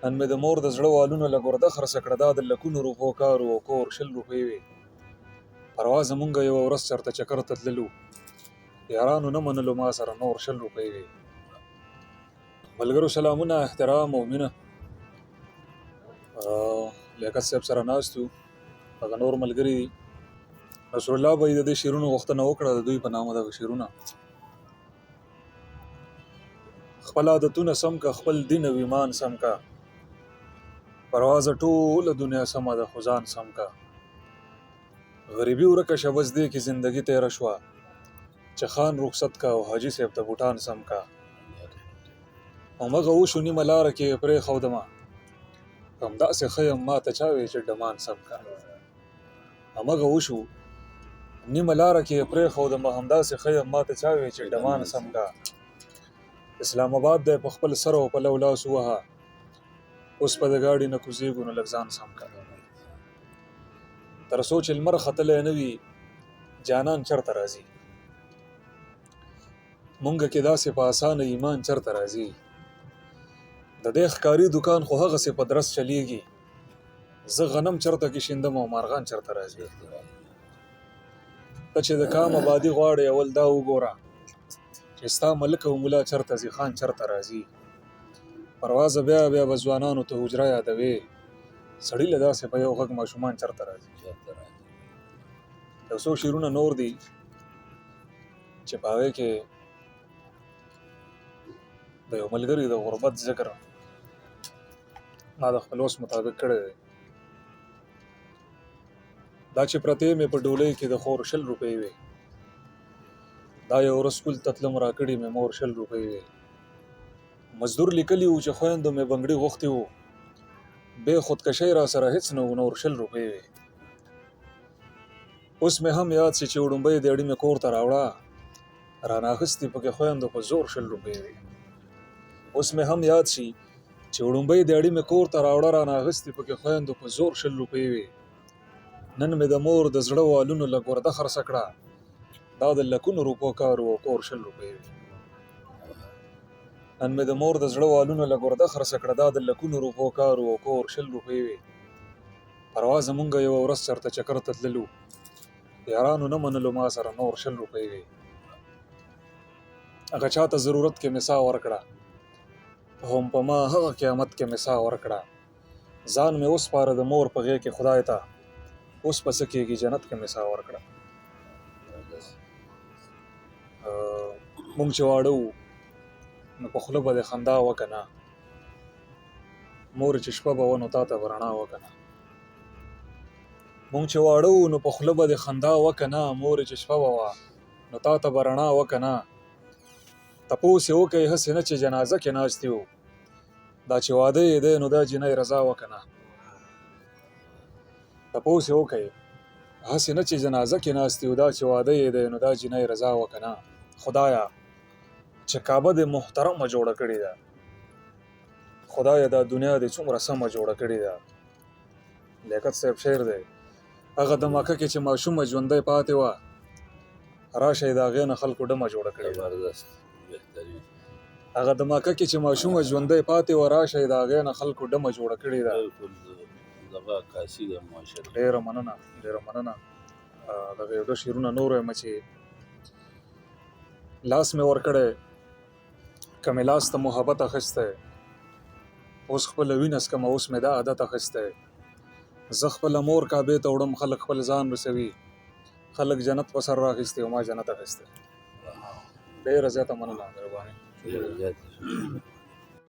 نن مې د مور د زړه والونه له ګرده خرڅه کړه، دا د لکونو روپو کار و کور 100 روپۍ وې. پروا زمونږ یوه ورځ چرته چکر ته تللو، یارانو نه منلو ما سره نور 100 روپۍ وې. ملګرو سلامونه، احترام او مینه. لیاقت صاحب سره ناست یو، هغه نور ملګري دي. رسول الله به یې د دې شعرونو غوښتنه وکړه، د دوی په نامه دغه شعرونه. خپل عادتونه سم که، خپل دین او ایمان سم که، پروازه ټوله دنیا سمه ده خو ځان سم که. غریبي ورکه شه بس دې کې زندګي تېره شوه، چې خان رخصت که او حاجي صاحب ته بوټان سم که. همغه وشو نیمه لاره کې یې پرېښودمه، همداسې ښه یم ما ته چا وې چې ډمان سم که. همغه وشو نیمه لاره کې یې پرېښودمه، همداسې ښه یم ما ته چا وې چې ډمان سم که. اسلام آباد دی په خپل سر او پلو لاس ووهه، اوس په د ګاډي نه کوزېږو نو لږ ځان سم که. تر څو چې لمر ختلی نه وي جانان چرته راځي، مونږ کې داسې په اسانه ایمان چرته راځي. د دې ښکاري دکان خو هغسې په درس چلیږي، زه غنم چرته کې شیندم او مارغان چرته راځي. ته چې د کام آبادي غواړې اول دا وګوره، چې ستا ملک او ملا چرته ځي خان چرته راځي. پروازه بیا بیا به ځوانانو ته حجره یادوې، سړي له داسې په یو غږ ماشومان چرته راځي. یو څو شعرونه نور دي چې په هغې کې د یو ملګري د غربت ذکر ما د خپل وس مطابق کړی دی. دا چې پرتې مې په ډولۍ کې د خور 100 روپۍ وې، دا یو ورځ سکول ته تلم راکړې مې مور 100 روپۍ وې. مزدور لیکلي وو چې خویندو مې بنګړي غوښتي وو، بې خودکشۍ را سره هېڅ نه وو نور 100 روپۍ وې. اوس مې هم یاد شي چې وړومبۍ دیاړي مې کور ته راوړه، رانه اخیستې پکې خویندو په زور 100 روپۍ وې. اوس مې هم یاد شي چې وړومبۍ دیاړي مې کور ته راوړه، رانه اخیستې پکې خویندو په زور 100 روپۍ وې. نن مې د مور د زړه والونو له ګرده خرڅه کړه، دا د لکونو روپو کار و کور 100 روپۍ وې. نن مې د مور د زړه والونو له ګرده خرڅه کړه، دا د لکونو روپو کار و کور 100 روپۍ وې. پروا زمونږ یوه ورځ چرته چکر ته تللو، یارانو نه منلو ما سره نور 100 روپۍ وې. هغه چاته ضرورت کې مې سا ورکړه، هم په ما هغه قیامت کې مې سا ورکړه. ځان مې وسپاره د مور په غېږ کې خدای ته، اوس په څه کېږي جنت کې مې سا ورکړه. مونږ چې واړه وو نو په خوله به د خندا وکه نه، مور چې شپه به وه نو تا ته به رڼا وکه نه. مونږ چې واړه وو نو په خوله به د خندا وکه نه، مور چې شپه به وه نو تا ته به رڼا وکه نه. تپوس یې وکئ هسې نه چې جنازه کې ناست یو، دا چې واده یې دی نو دا جنۍ رضا وکه نه. تپوس یې وکئ هسې نه چې جنازه کې ناست یو، دا چې واده یې دی نو دا جنۍ رضا وکه نه. خدایه چې کعبه دې محترمه جوړه کړې ده، خدایه دا دنیا دې څومره سمه جوړه کړې ده. لیاقت صاحب شعر دی. هغه د مکه کې چې ماشومه ژوندۍ پاتې وه، راشئ د هغې نه خلکو ډمه جوړه کړې ده. هغه د مکه کې چې ماشومه ژوندۍ پاتې وه، راشئ د هغې نه خلکو ډمه جوړه کړې ده. ډېره مننه ډېره مننه. دغه یو دوه شعرونه نور وایم چې لاس مې ورکړی که مې لاس ته محبت اخیستی، اوس خپله وینه څکمه اوس مې دا عادت اخیستی. زه خپله مور کعبې ته وړم خلک خپل ځان رسوي، خلک جنت په سر راخیستی او ما جنت اخیستی. ډېره زیاته مننه، مهرباني.